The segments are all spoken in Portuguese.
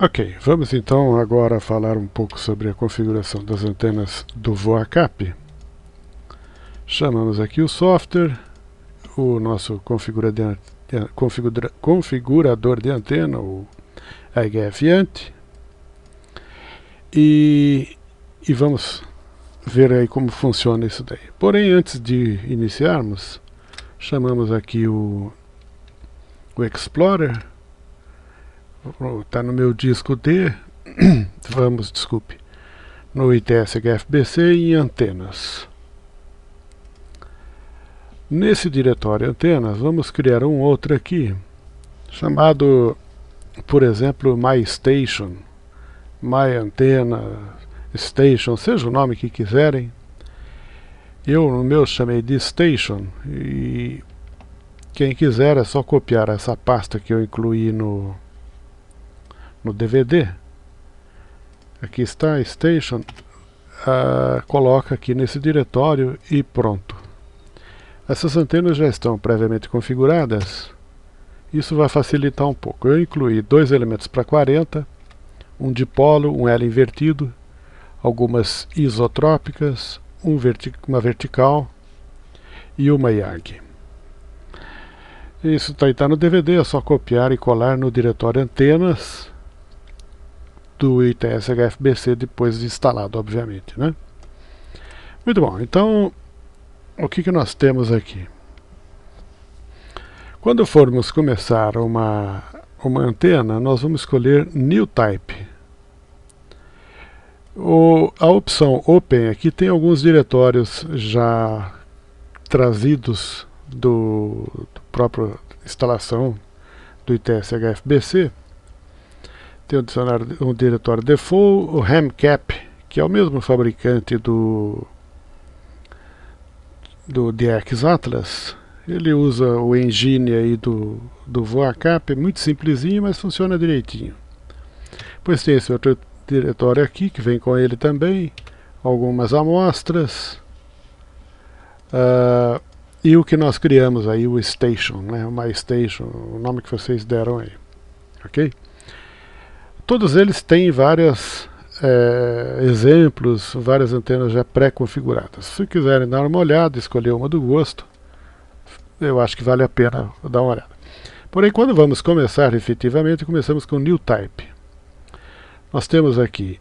Ok, vamos então agora falar um pouco sobre a configuração das antenas do VoaCap. Chamamos aqui o software, o nosso configurador de antena, o IGF-ANT, e vamos ver aí como funciona isso daí. Porém, antes de iniciarmos, chamamos aqui o Explorer. Está no meu disco D, desculpe, no ITS HFBC em antenas. Nesse diretório antenas, vamos criar um outro aqui, chamado, por exemplo, MyStation, MyAntena Station, seja o nome que quiserem. Eu no meu chamei de Station, e quem quiser é só copiar essa pasta que eu incluí no DVD. Aqui está, Station, coloca aqui nesse diretório e pronto. Essas antenas já estão previamente configuradas. Isso vai facilitar um pouco. Eu incluí dois elementos para 40, um dipolo, um L invertido, algumas isotrópicas, uma vertical e uma YAG. Isso está no DVD, é só copiar e colar no diretório antenas do ITS HFBC depois de instalado, obviamente, né? Muito bom, então o que nós temos aqui? Quando formos começar uma antena, nós vamos escolher New Type. A opção Open aqui tem alguns diretórios já trazidos do próprio instalação do ITS HFBC. Tem um diretório default, o HamCap, que é o mesmo fabricante do DX Atlas. Ele usa o engine aí do VoaCap, muito simplesinho, mas funciona direitinho. Depois tem esse outro diretório aqui, que vem com ele também, algumas amostras, e o que nós criamos aí, o Station, né, o MyStation, o nome que vocês deram aí, ok? Todos eles têm vários exemplos, várias antenas já pré-configuradas. Se quiserem dar uma olhada, escolher uma do gosto, eu acho que vale a pena dar uma olhada. Porém, quando vamos começar efetivamente, começamos com New Type. Nós temos aqui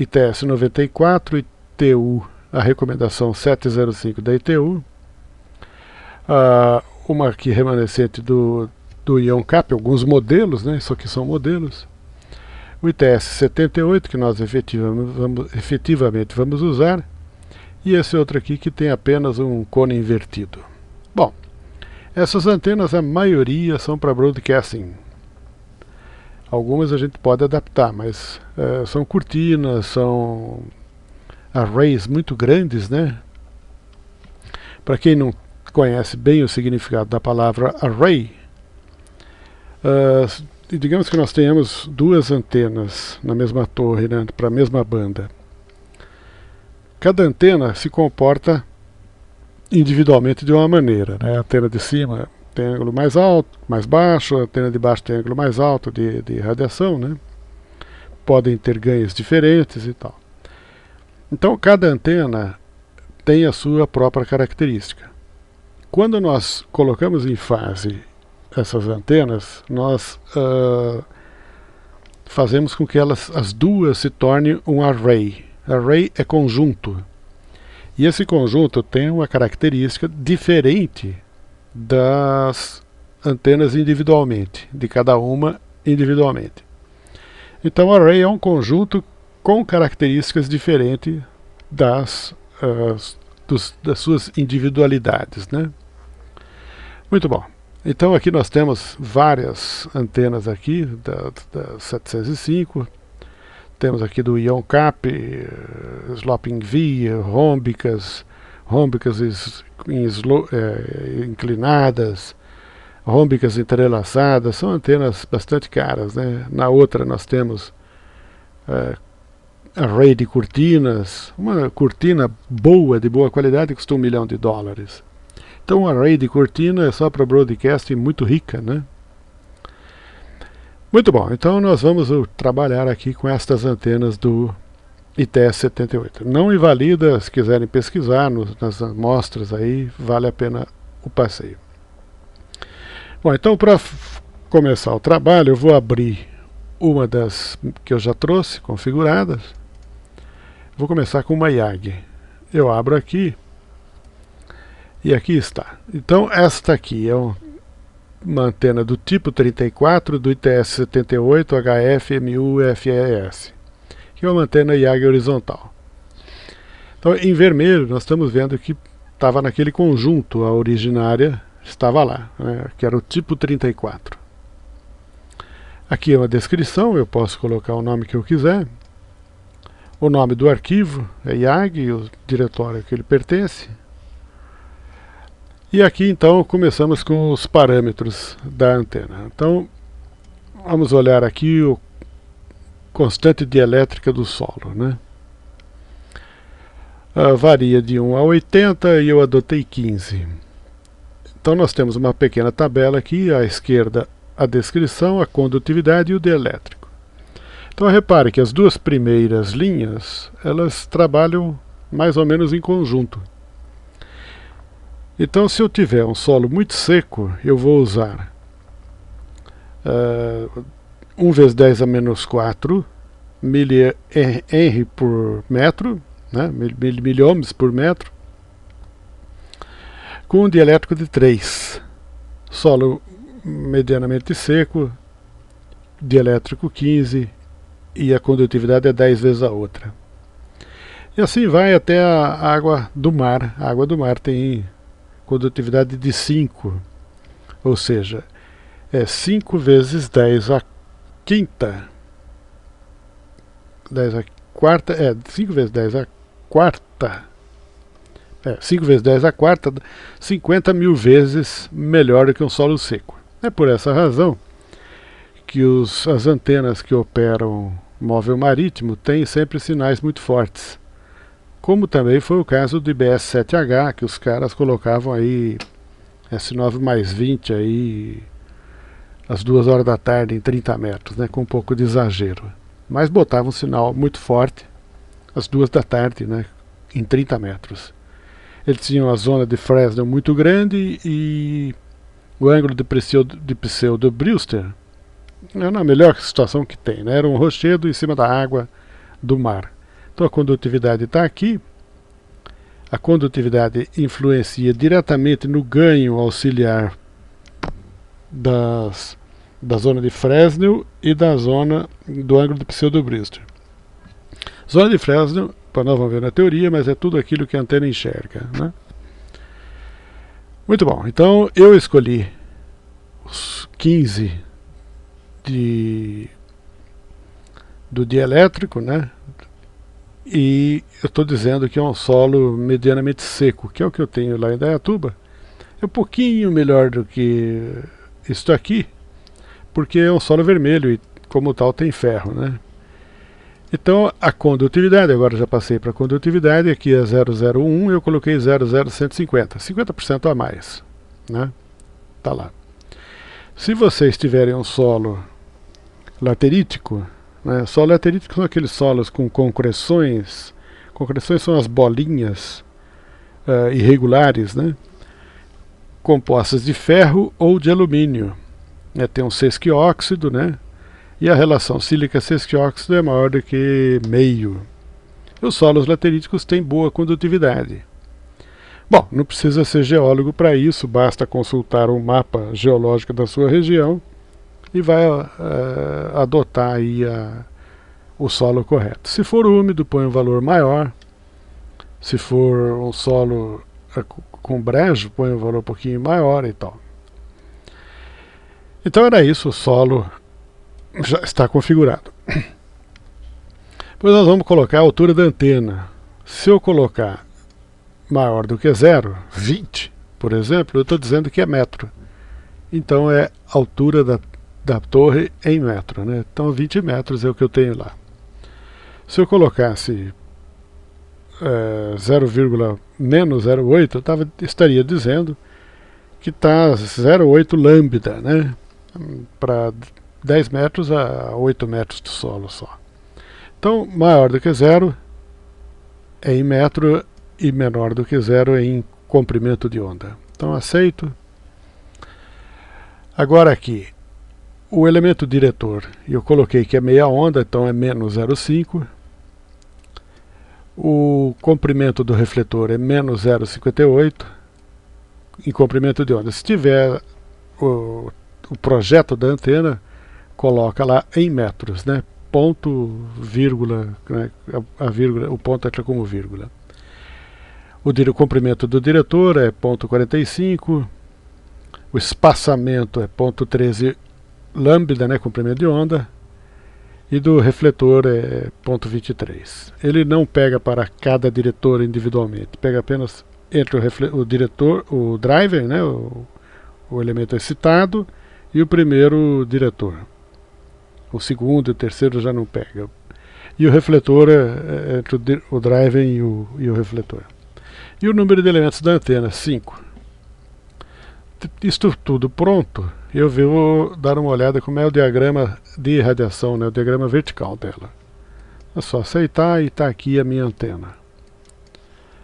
ITS 94, ITU, a recomendação 705 da ITU, uma aqui remanescente do IonCap, alguns modelos, né? Isso aqui são modelos. O ITS 78, que nós efetivamente vamos usar, e esse outro aqui que tem apenas um cone invertido. Bom, essas antenas, a maioria são para broadcasting. Algumas a gente pode adaptar, mas são cortinas, são arrays muito grandes, né? Para quem não conhece bem o significado da palavra array, digamos que nós tenhamos duas antenas na mesma torre, né, para a mesma banda. Cada antena se comporta individualmente de uma maneira, né? A antena de cima tem ângulo mais alto, mais baixo, a antena de baixo tem ângulo mais alto de radiação, né? Podem ter ganhos diferentes e tal. Então cada antena tem a sua própria característica. Quando nós colocamos em fase essas antenas, nós fazemos com que as duas se tornem um array. Array é conjunto. E esse conjunto tem uma característica diferente das antenas individualmente, de cada uma individualmente. Então, array é um conjunto com características diferentes das suas individualidades, né? Muito bom. Então aqui nós temos várias antenas aqui da 705, temos aqui do IonCap, Sloping V, rômbicas inclinadas, rômbicas entrelaçadas, são antenas bastante caras, né? Na outra nós temos array de cortinas, uma cortina boa, de boa qualidade, custa $1 milhão. Então um array de cortina é só para broadcasting muito rica, né? Muito bom, então nós vamos trabalhar aqui com estas antenas do ITS-78. Não invalida, se quiserem pesquisar nas amostras aí, vale a pena o passeio. Bom, então para começar o trabalho eu vou abrir uma das que eu já trouxe, configuradas. Vou começar com uma YAG. Eu abro aqui e aqui está. Então esta aqui é uma antena do tipo 34 do ITS-78 HF-MU-FES, que é uma antena YAG horizontal. Então em vermelho nós estamos vendo que estava naquele conjunto, a originária estava lá, né, que era o tipo 34. Aqui é uma descrição, eu posso colocar o nome que eu quiser. O nome do arquivo é YAG, o diretório que ele pertence. E aqui então começamos com os parâmetros da antena. Então vamos olhar aqui o constante dielétrica do solo, né? Varia de 1 a 80 e eu adotei 15. Então nós temos uma pequena tabela aqui, à esquerda a descrição, a condutividade e o dielétrico. Então repare que as duas primeiras linhas, elas trabalham mais ou menos em conjunto. Então se eu tiver um solo muito seco, eu vou usar 1 vezes 10 a menos 4 mili-Henry por metro, né, miliohms por metro, com um dielétrico de 3. Solo medianamente seco, dielétrico 15, e a condutividade é 10 vezes a outra. E assim vai até a água do mar. A água do mar tem condutividade de 5, ou seja, é 5 vezes 10 a quinta. 10 a quarta, 5 vezes 10 a quarta. 5 vezes 10 a quarta, 50 mil vezes melhor do que um solo seco. É por essa razão que as antenas que operam móvel marítimo têm sempre sinais muito fortes. Como também foi o caso do IBS-7H, que os caras colocavam aí S9 mais 20 aí às 2 horas da tarde em 30 metros, né, com um pouco de exagero. Mas botavam um sinal muito forte às 2 da tarde, né, em 30 metros. Eles tinham a zona de Fresnel muito grande e o ângulo de pseudo-Brewster era a melhor situação que tem, né? Era um rochedo em cima da água do mar. Então a condutividade está aqui. A condutividade influencia diretamente no ganho auxiliar da zona de Fresnel e da zona do ângulo de pseudo-Brewster. Zona de Fresnel, nós vamos ver na teoria, mas é tudo aquilo que a antena enxerga, né? Muito bom, então eu escolhi os 15 do dielétrico, né? E eu estou dizendo que é um solo medianamente seco, que é o que eu tenho lá em Indaiatuba. É um pouquinho melhor do que isto aqui, porque é um solo vermelho e como tal tem ferro, né? Então a condutividade, agora já passei para a condutividade, aqui é 001, eu coloquei 00150, 50% a mais, né? Tá lá. Se vocês tiverem um solo laterítico, né? Solo laterítico são aqueles solos com concreções. Concreções são as bolinhas irregulares, né? Compostas de ferro ou de alumínio. Tem um sesquióxido, né? E a relação sílica-sesquióxido é maior do que meio. Os solos lateríticos têm boa condutividade. Bom, não precisa ser geólogo para isso, basta consultar um mapa geológico da sua região e vai adotar aí o solo correto. Se for úmido, põe um valor maior. Se for um solo com brejo, põe um valor um pouquinho maior e tal. Então era isso, o solo já está configurado. Depois nós vamos colocar a altura da antena. Se eu colocar maior do que 0, 20, por exemplo, eu estou dizendo que é metro. Então é a altura da torre em metro, né? Então 20 metros é o que eu tenho lá. Se eu colocasse menos 0,8, eu estaria dizendo que está 0,8 lambda, né? Para 10 metros a 8 metros de solo só. Então, maior do que zero é em metro e menor do que zero é em comprimento de onda. Então, aceito. Agora aqui, o elemento diretor, eu coloquei que é meia onda, então é menos 0,5. O comprimento do refletor é menos 0,58 em comprimento de onda. Se tiver o projeto da antena, coloca lá em metros, né? Ponto, vírgula, né? A vírgula, o ponto entra como vírgula. O comprimento do diretor é 0,45, o espaçamento é 0,13 lambda, né? Comprimento de onda, e do refletor é 0,23. Ele não pega para cada diretor individualmente, pega apenas entre o diretor, o driver, né? O elemento excitado, e o primeiro diretor. O segundo e o terceiro já não pega. E o refletor é entre o driver e o refletor. E o número de elementos da antena, 5. Isto tudo pronto, eu vou dar uma olhada como é o diagrama de radiação, né, o diagrama vertical dela. É só aceitar e está aqui a minha antena.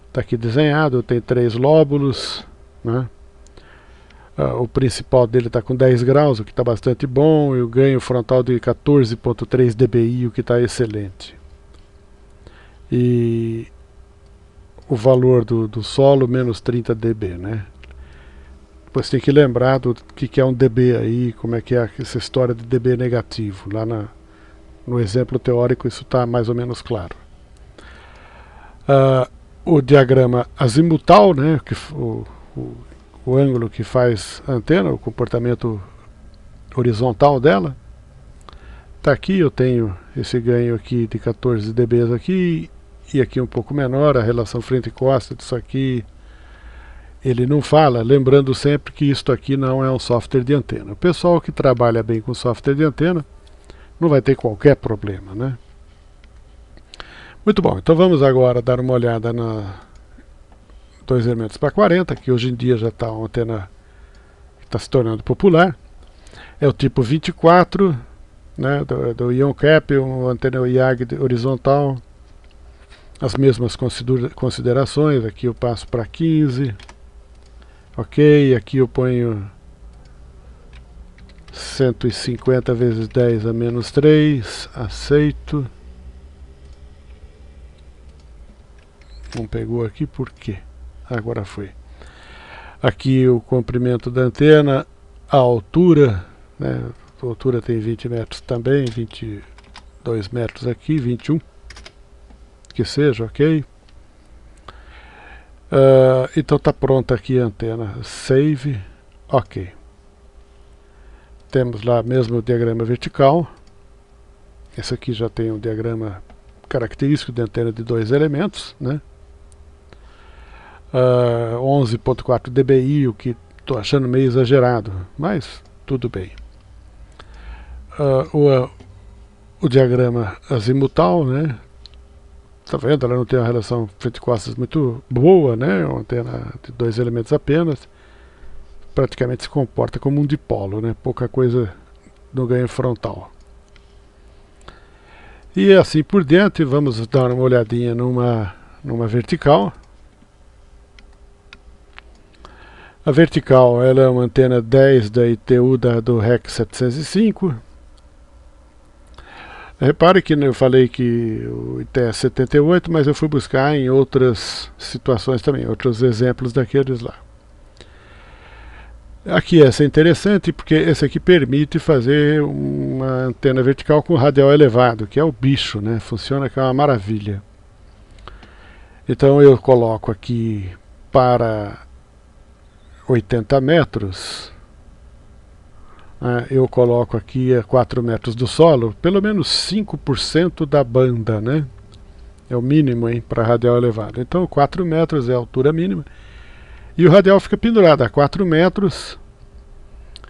Está aqui desenhado, tem 3 lóbulos, né? O principal dele está com 10 graus, o que está bastante bom, e o ganho frontal de 14,3 dBi, o que está excelente. E o valor do solo, menos 30 dB, né? Depois tem que lembrar do que é um dB aí, como é que é essa história de dB negativo. Lá no exemplo teórico isso está mais ou menos claro. O diagrama azimutal, né, o ângulo que faz a antena, o comportamento horizontal dela. Está aqui, eu tenho esse ganho aqui de 14 dB aqui, e aqui um pouco menor, a relação frente e costa disso aqui, ele não fala, lembrando sempre que isto aqui não é um software de antena. O pessoal que trabalha bem com software de antena não vai ter qualquer problema, né? Muito bom, então vamos agora dar uma olhada na 2 elementos para 40, que hoje em dia já está uma antena que está se tornando popular. É o tipo 24, né, do IonCap, uma antena IAG horizontal. As mesmas considerações, aqui eu passo para 15. Ok, aqui eu ponho 150 vezes 10 a menos 3, aceito. Não pegou aqui, por quê? Agora foi. Aqui o comprimento da antena, a altura, né? A altura tem 20 metros também, 22 metros aqui, 21, que seja, ok? Então está pronta aqui a antena, save, ok. Temos lá mesmo o diagrama vertical. Esse aqui já tem um diagrama característico de antena de 2 elementos, né? 11,4 dBi, o que estou achando meio exagerado, mas tudo bem. O diagrama azimutal, né? Tá vendo? Ela não tem uma relação frente-costas muito boa, né? Uma antena de 2 elementos apenas. Praticamente se comporta como um dipolo, né? Pouca coisa no ganho frontal. E assim por diante, vamos dar uma olhadinha numa vertical. A vertical, ela é uma antena 10 da ITU do REC 705. Repare que eu falei que o IT é 78, mas eu fui buscar em outras situações também, outros exemplos daqueles lá. Aqui essa é interessante porque esse aqui permite fazer uma antena vertical com radial elevado, que é o bicho, né? Funciona que é uma maravilha. Então eu coloco aqui para 80 metros, eu coloco aqui a 4 metros do solo, pelo menos 5% da banda, né? É o mínimo para radial elevado. Então 4 metros é a altura mínima. E o radial fica pendurado a 4 metros.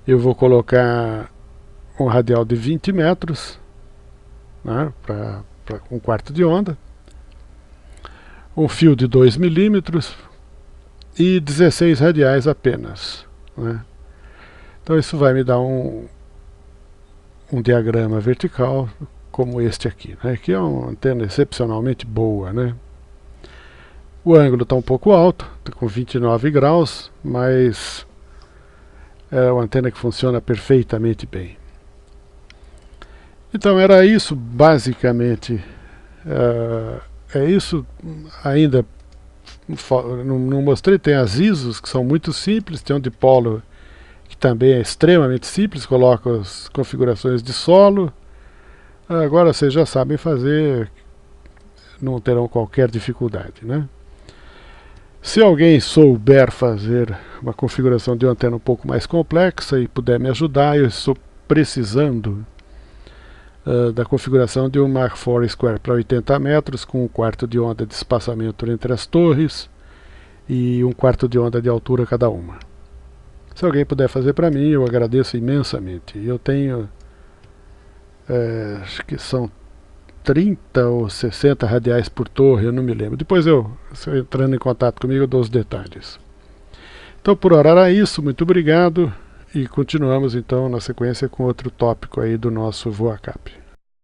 Eu vou colocar um radial de 20 metros, né, para 1/4 de onda. Um fio de 2 milímetros e 16 radiais apenas, né? Então isso vai me dar um um diagrama vertical como este aqui, né, que é uma antena excepcionalmente boa, né. O ângulo está um pouco alto, está com 29 graus, mas é uma antena que funciona perfeitamente bem. Então era isso basicamente. É isso. Ainda não mostrei, tem as ISOs que são muito simples, tem um dipolo que também é extremamente simples, coloca as configurações de solo. Agora vocês já sabem fazer, não terão qualquer dificuldade, né? Se alguém souber fazer uma configuração de uma antena um pouco mais complexa e puder me ajudar, eu estou precisando da configuração de um Mach 4 Square para 80 metros, com 1/4 de onda de espaçamento entre as torres e 1/4 de onda de altura cada uma. Se alguém puder fazer para mim, eu agradeço imensamente. Eu tenho, acho que são 30 ou 60 radiais por torre, eu não me lembro. Depois se entrando em contato comigo, eu dou os detalhes. Então por hora era isso, muito obrigado, e continuamos então na sequência com outro tópico aí do nosso VoaCap.